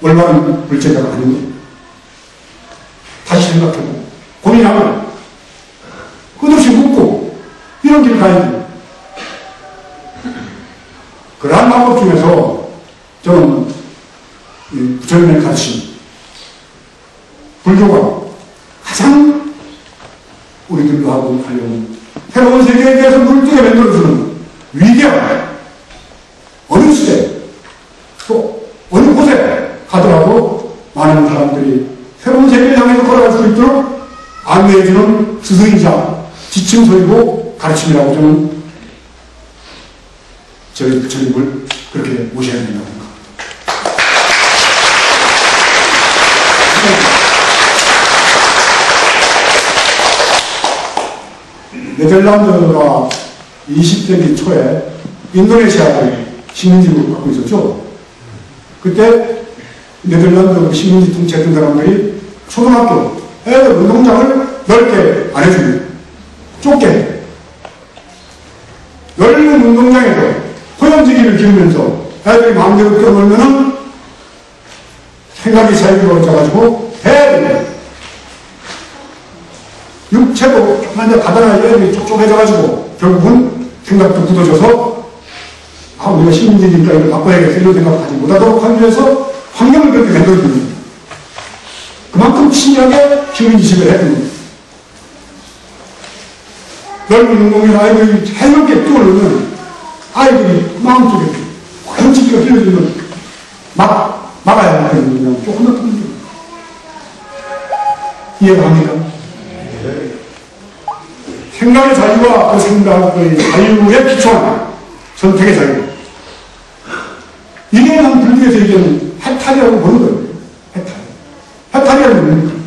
올바른 불제자가 아닙니다. 다시 생각해보고 고민하면 끝없이 묻고 이런 길을 가야 됩니다. 그러한 방법 중에서 저는 부처님의 가르침, 불교가 가장 우리들도 하고 하려는 새로운 세계에 대해서 물뜨게 만들어주는 위대한 어느 시대 또 어느 곳에 가더라도 많은 사람들이 새로운 세계를 향해서 걸어갈 수 있도록 안내해주는 스승이자 지침서이고 가르침이라고 저는 저희 부처님을 그렇게 모셔야 된다고 생각합니다. 네덜란드가 20세기 초에 인도네시아의 식민지를 갖고 있었죠. 그때 네덜란드 식민지 통치했던 사람들이 초등학교, 애들 운동장을 넓게 안 해줍니다. 좁게 해요. 넓은 운동장에서 호연지기를 기우면서 애들이 마음대로 뛰어놀면은 생각이 자유로워져가지고 해야 육체도 조금만 가다가 애들이 촉촉해져가지고 결국은 생각도 굳어져서 아, 우리가 식민지니까 이걸 바꿔야겠어 이런 생각하지 못하도록 하기 위해서 환경을 그렇게 만들어줍니다. 그만큼 친밀하게 식민지식을 했습니다. 넓은 운동이나 아이들이 해넓게 뛰어놀면 아이들이 마음속에 현지기가 흘려지면 막아야 하는 그냥 조금 더 듭니다. 이해가 갑니까? 생각의 자유와 그 생각의 자유에 기초한 선택의 자유. 이게 난 불교에서 얘기하는 해탈이라고 보는 거예요. 해탈. 해탈이라는 뭡니까?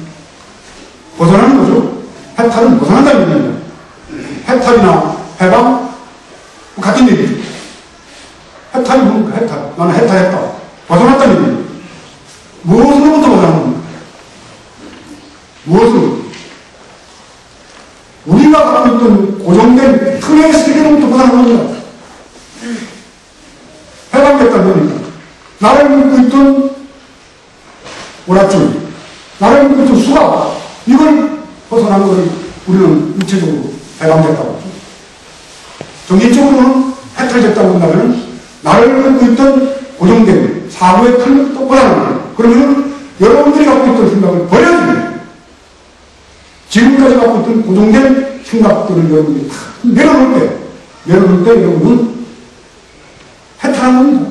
벗어나는 거죠. 해탈은 벗어난다는 얘기입니다. 해탈이나 해방? 같은 얘기죠. 해탈이 뭡니까? 해탈. 나는 해탈했다. 벗어났다는 얘기입니다. 무엇으로부터 벗어나는 겁니까? 내가 갖고 있던 고정된 틀의 세계로부터 벗어나는 겁니다. 해방됐다 보니까 나를 묶고 있던 오락줄, 나를 묶고 있던 수학, 이걸 벗어난 것을 우리는 육체적으로 해방됐다고 합니다. 정신적으로는 해탈됐다고 한다면 나를 묶고 있던 고정된 사고의 틀부터 벗어나는 거예요. 그러면 여러분들이 갖고 있던 생각을 버려야 됩니다. 지금까지 갖고 있던 고정된 생각들을 여러분들이 다 내려놓을 때 여러분은 해탈한 겁니다.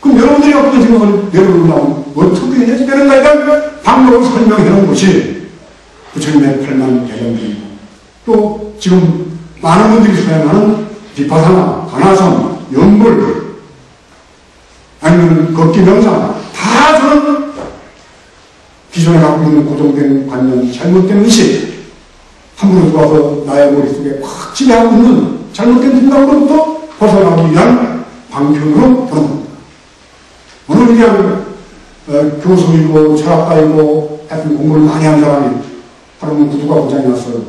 그럼 여러분들이 갖고 있는 생각을 내려놓으려면 어떻게 해야 되는가에 대한 방법을 설명해 놓은 것이 부처님의 8만 대장들이고, 또 지금 많은 분들이 사용하는 비파사나, 가나선, 연불, 아니면 걷기 명상, 다 저는 기존에 갖고 있는 고정된 관념, 잘못된 의식, 함부로 들어와서 나의 머릿속에 꽉 지배하고 있는 잘못된 생각으로부터 벗어나기 위한 방편으로 보는 겁니다. 오늘 그냥 교수이고 철학가이고 하여튼 공부를 많이 한 사람이 하루는 구두가 고장이 났어요.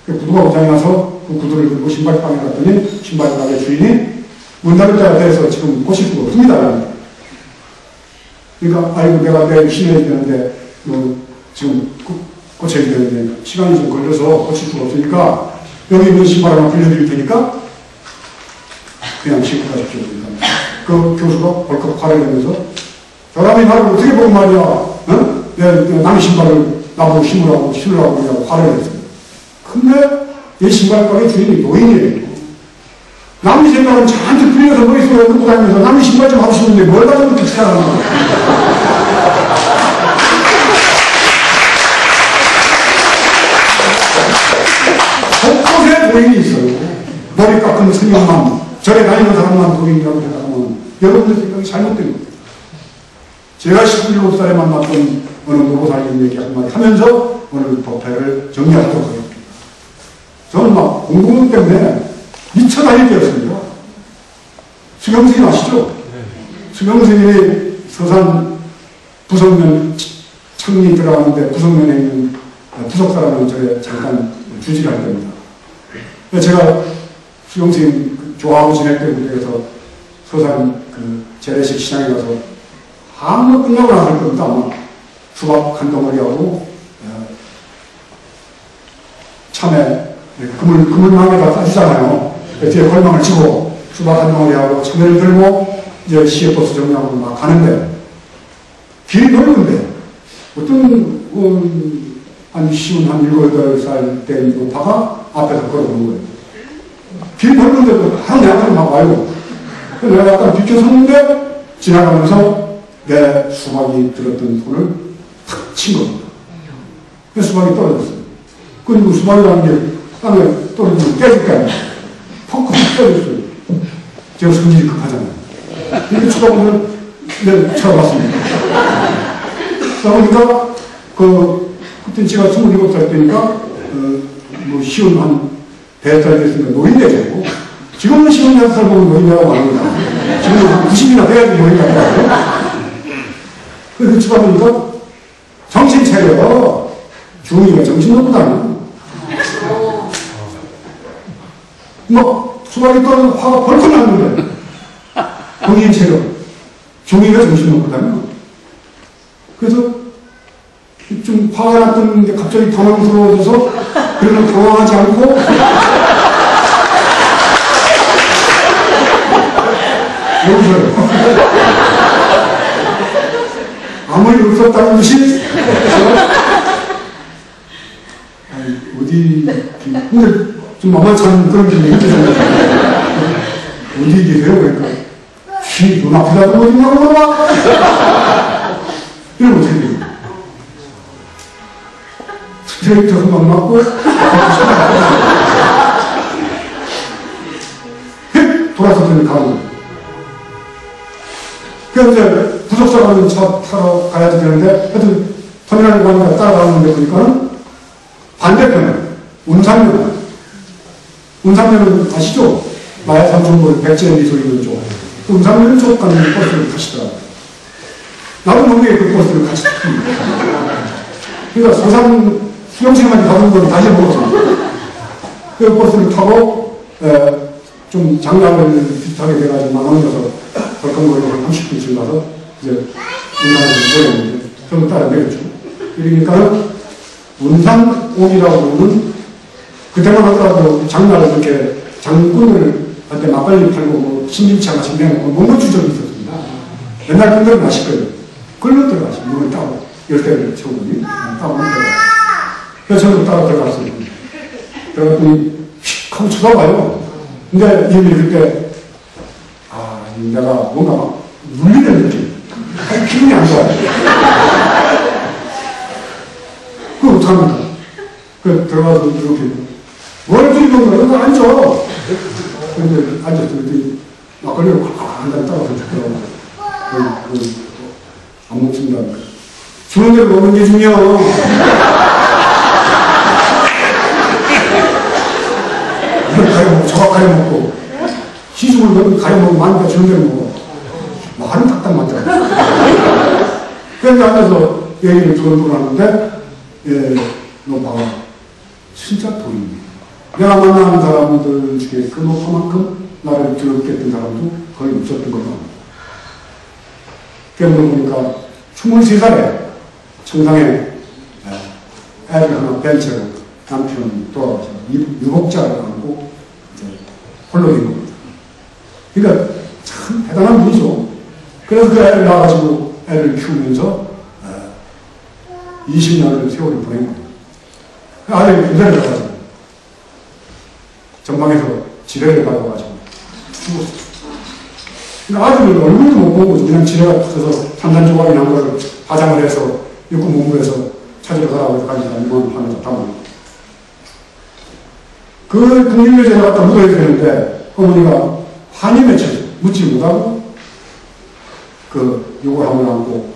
구두가 고장이 나서 그 구두를 들고 신발방에 갔더니 신발가게 주인이 문 닫을 때가 돼서 지금 고칠 수가 없습니다. 그러니까 아이고 내가 내일 신어야 되는데 지금 고쳐야 되는데 시간이 좀 걸려서 고칠 수가 없으니까 여기 있는 신발 하나 빌려드릴 테니까 그냥 신고 가십시오. 그 교수가 벌컥 화를 내면서 저람이 나를 어떻게 보고 말이야, 응? 내 남의 신발을 나보고 신으라고 그러냐고 화를 냈습니다. 근데 이 신발가게 주인이 노인이에요. 남의 생각은 잔뜩 빌려서 머릿속에 넣고 다니면서 남의 신발 좀 하고 싶은데 뭘 가지고 그렇게 생각하는 거야. 곳곳에 도인이 있어요. 머리 깎은 스님만, 절에 다니는 사람만 도인이라고 생각하면 여러분들 생각이 잘못된 겁니다. 제가 17살에 만났던 어느 노보살님 얘기 한마디 하면서 오늘 법회를 정리하도록 하겠습니다. 저는 막 공부문 때문에 미쳐 다닐 때였습니다. 수경스님 아시죠? 수경스님이 서산 부석면 청리 들어가는데 부석면에 있는 부석사라는 절에 잠깐 주지를 할 때입니다. 제가 수경스님 좋아하고 지낼 때부터 서산 재래식 시장에 가서 아무 끝나고 나설 겁니다. 아마 수박 한 덩어리하고 참외 그물망에다 따주잖아요. 뒤에 걸망을 치고 수박 한 덩어리하고 참외를 들고 이제 시외버스 정류장으로 막 가는데 길이 넓은데 어떤 한 쉬운 한 7, 8살 된 오빠가 앞에서 걸어오는 거예요. 길이 넓은데도 바로 내 앞으로 막 와요. 내가 약간 비켜섰는데 지나가면서 내 수박이 들었던 손을 탁 친 겁니다. 그 수박이 떨어졌어요. 그리고 수박이라는 게 땅에 떨어지면 깨질 거 아니에요. 펑펑 떨어졌어요. 제가 성질이 급하잖아요. 이렇게 쳐다보면 내 쳐다봤습니다. 그러니까 그때 제가 27살 때니까 시운 한 100살 됐으니까 노인네죠. 지금은 16살 보면 노인네라고 합니다. 지금은 한 90이나 돼야지 노인네라고 하고요. 그래서 쳐다보니까 정신 차려. 중이가 정신 놓고 다녀. 막 수박이 떨어져 화가 벌컥 났는데 정신 차려. 중이가 정신 놓고 다녀. 그래서 좀 화가 났던 게 갑자기 당황스러워져서 그래도 당황하지 않고 여기서요. 아무 일 없었다는 듯이 어디 근데 좀 만만찮은 그런 기분이 있잖아요. 어디 계세요? 그러니까 귀 눈 아프다고 어디냐고 물어봐. 이러면 어떻게 돼요? 스트레이트 한방 맞고 돌아서더니 가는 거예요. 그래서 이제 부석사가는 차 타러 가야지 되는데 하여튼 터미널에 가니까 따라가는데 보니까는 반대편에 운산면은 아시죠? 마야 삼천볼 백제 미소 있는 쪽 운산면 쪽 가는 버스를 타시더라고요. 나도 모르게 그 버스를 같이 탑니다. 그러니까 서산 수영생만 가는 건 다시 먹었습니다. 그 버스를 타고, 좀 장난을 비슷하게 돼가지고 망원에서 덜컹거리고 한 30분쯤 가서 이제 운산에서 내렸는데, 저는 따라 내렸죠. 그러니까 운산 옥이라고 부르는 그때만 하더라도 장날을 이렇게 장군을 할 때 막걸리 팔고 뭐 신림차가 진행하고 뭔가 주적이 있었습니다. 옛날 분들은 아실 거예요. 끌려 들어가시 물을 따고 열대를 채우더니 따고 들어가요. 그래서 저도 따라 들어갔어요. 들어갔더니 휙 하고 쳐다봐요. 근데 이미 그때 내가 뭔가 막 눌리는 느낌. 기분이 안 좋아요. 그걸 어떡합니까? 들어가서 이렇게 뭘 들이는 거야? 여기 앉아. 근데 앉았더니 막걸리를 한잔 따라서 죽더라고요. 안 먹습니다. 주는 대로 먹는 게 중요해요. 이걸 가려 먹고 저거 가려 먹고 시중을 너무 가려 먹으면 많으니까 주는 대로 먹어. 말은 딱딱 맞잖아. 그런데 앉아서 얘기를 두번 하는데 너 봐봐. 진짜 돈입니다. 내가 만나는 사람들 중에 그 높아만큼 나를 두렵게 했던 사람도 거의 없었던 걸로 합니다. 그러고 보니까 23살에 청상에 애를 하나 벤 채로 남편이 돌아가서 유복자를 안고 홀로 있는 겁니다. 그러니까 참 대단한 분이죠. 그래서 그 애를 낳아가지고 애를 키우면서 20년을 세월을 보낸 겁니다. 그 아들이 군대를 가가지고 전방에서 지뢰를 받아가지고 죽었어요. 그러니까 아들을 얼굴도 못 보고 그냥 지뢰가 붙어서 산산조각이 난 걸 화장을 해서 육군본부에서 찾으러 가라고 해서 가지고 다니면 하면서 담아요. 그 국립묘지에 갖다 묻어야 되는데 어머니가 환희 맺혀서 묻지 못하고 요걸 한번 안고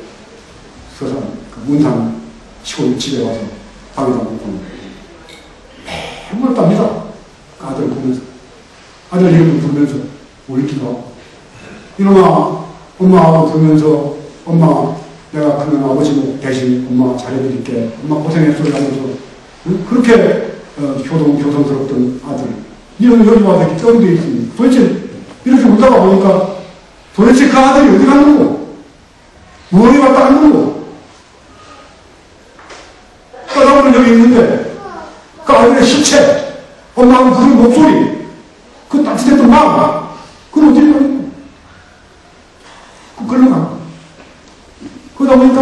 서산 문산 시골 집에 와서 방에다 묻고 매일 땁니다. 아들 보면서 아들 이름 부르면서 울기도 하고 이놈아 엄마하고 부르면서 엄마 내가 크면 아버지 대신 엄마 잘해드릴게 엄마 고생했어 하면서 그렇게 교성스럽던 아들 이런 여기 와서 이렇게 껴있는 있습니다. 도대체 이렇게 울다가 보니까 도대체 그 아들이 어디 갔는 거? 무엇이 왔다 갔는 거? 까다로운 여기 있는데 그 아들의 시체 엄마하고 부른 목소리 그 따뜻했던 마음 그건 어디 가는 거? 그걸로 간 거. 그러다 보니까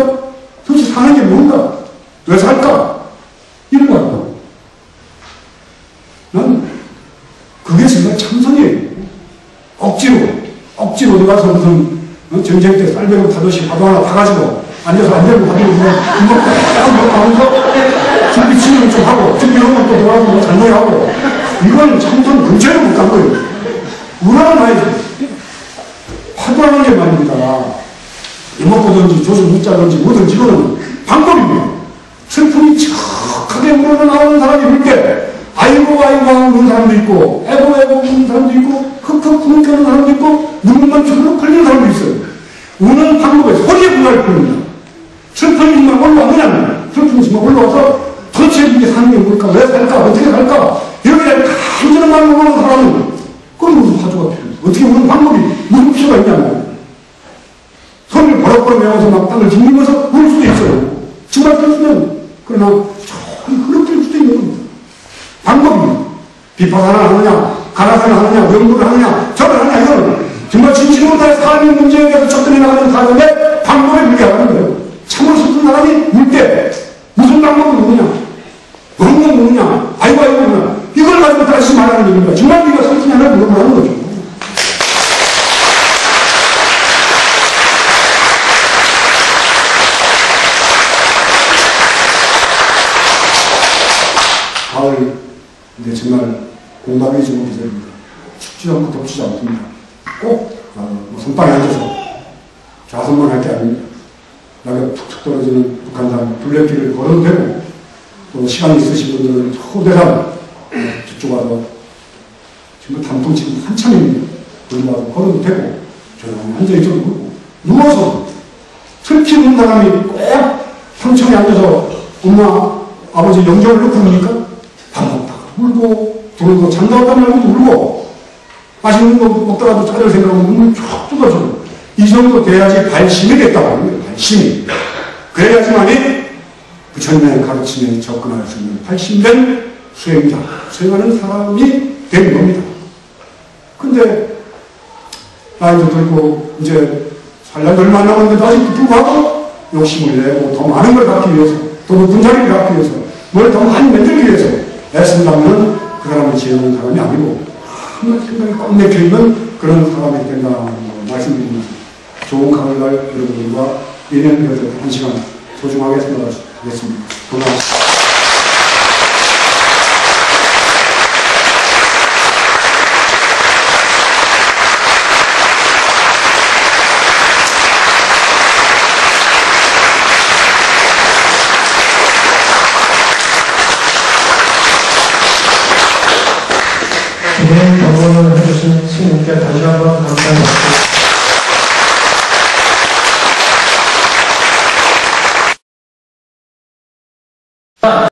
도대체 사는 게 뭔가? 왜 살까? 이런 거 같다. 난 그게 정말 참선이에요. 억지로 어디 가서 무슨 전쟁 때 쌀배로 타듯이 화도 하나 타가지고 앉아서 안 되고 가지고 그냥 하면서 준비 치료를 좀 하고 준비하면 또 돌아가서 뭐 잔소리하고 이건 참선 근처에 못 간 거예요. 문화를 봐야지. 화도하는 게 말입니다. 이먹고든지 조선 묻자든지 뭐든지 이거는 방법입니다. 슬픔이 척하게 우러나오는 사람이 그렇게 아이고 하고 우는 사람도 있고 애고 우는 사람도 있고 흑흑 구멍 사람도 있고 눈만 주르륵 걸리는 사람도 있어요. 우는 방법에 소리에 불과할 뿐입니다. 슬픔이 정말 올라오느냐 슬픔이 정말 올라와서 도대체 이게 사는 게 뭘까 왜 살까 어떻게 살까 여기에 간절한 마음으로 오는 사람은 그건 무슨 화두가 필요해요. 어떻게 우는 방법이 무슨 필요가 있냐면 손을 버럭버럭 메워서 막 땅을 짚으면서 울 수도 있어요. 정말 그렇으면 그러나 참 흐릿할 수도 있는 겁니다. 방법입니다. 비판 하나 하느냐 가라사나 하느냐 연구를 하느냐 절을 하느냐 이거는 정말 진실로 나의 삶의 문제에 대해서 접근해 나가는 사람의 방법에 물게하는 거예요. 참으로 슬픈 사람이 울 때 무슨 방법을 누구냐 그런 건 누구냐 아이고 누구냐 이걸 가지고 다시 말하는 얘기입니다. 정말 우리가 슬픈 하나 물어보라는 거죠. 가을 근데 정말 공감이 좀 기절입니다. 춥지도 않고 덥지도 않습니다. 꼭 선방에 앉아서 좌선만 할 게 아닙니다. 낙엽 툭툭 떨어지는 북한산 둘레길을 걸어도 되고 또 시간이 있으신 분들은 초대산 저쪽 와서 정말 단풍 지금 한참입니다. 걸어와서 걸어도 되고 조용히 앉아있어도 되고 누워서 슬피 우는 사람이 꼭 상층에 앉아서 엄마 아버지 영접을 놓고 우니까 밥 먹다가 울고, 들어도 잠도 왔다는 말도 울고, 맛있는 거 먹다가도 짜들 생각하고 눈물 쭉 쏟아져. 이 정도 돼야지 발심이 됐다고 합니다. 발심이. 그래야지만이 부처님의 가르침에 접근할 수 있는 발심된 수행자, 수행하는 사람이 되는 겁니다. 근데 나이도 들고 이제 살 날도 얼마 안 남았는데도 아직도 불구하고 욕심을 내고 더 많은 걸 갖기 위해서, 더 높은 자리를 갖기 위해서, 뭘 더 많이 만들기 위해서 애쓴다면 그 사람이 지혜로운 사람이 아니고 정말 생각이 꽉 막혀있는 그런 사람이 된다는 말씀드리면서 좋은 가을날 여러분들과 인연 맺어서 한 시간 소중하게 생각하겠습니다. 고맙습니다. 네, 방문을 해주신 스님께 다시 한번 감사합니다.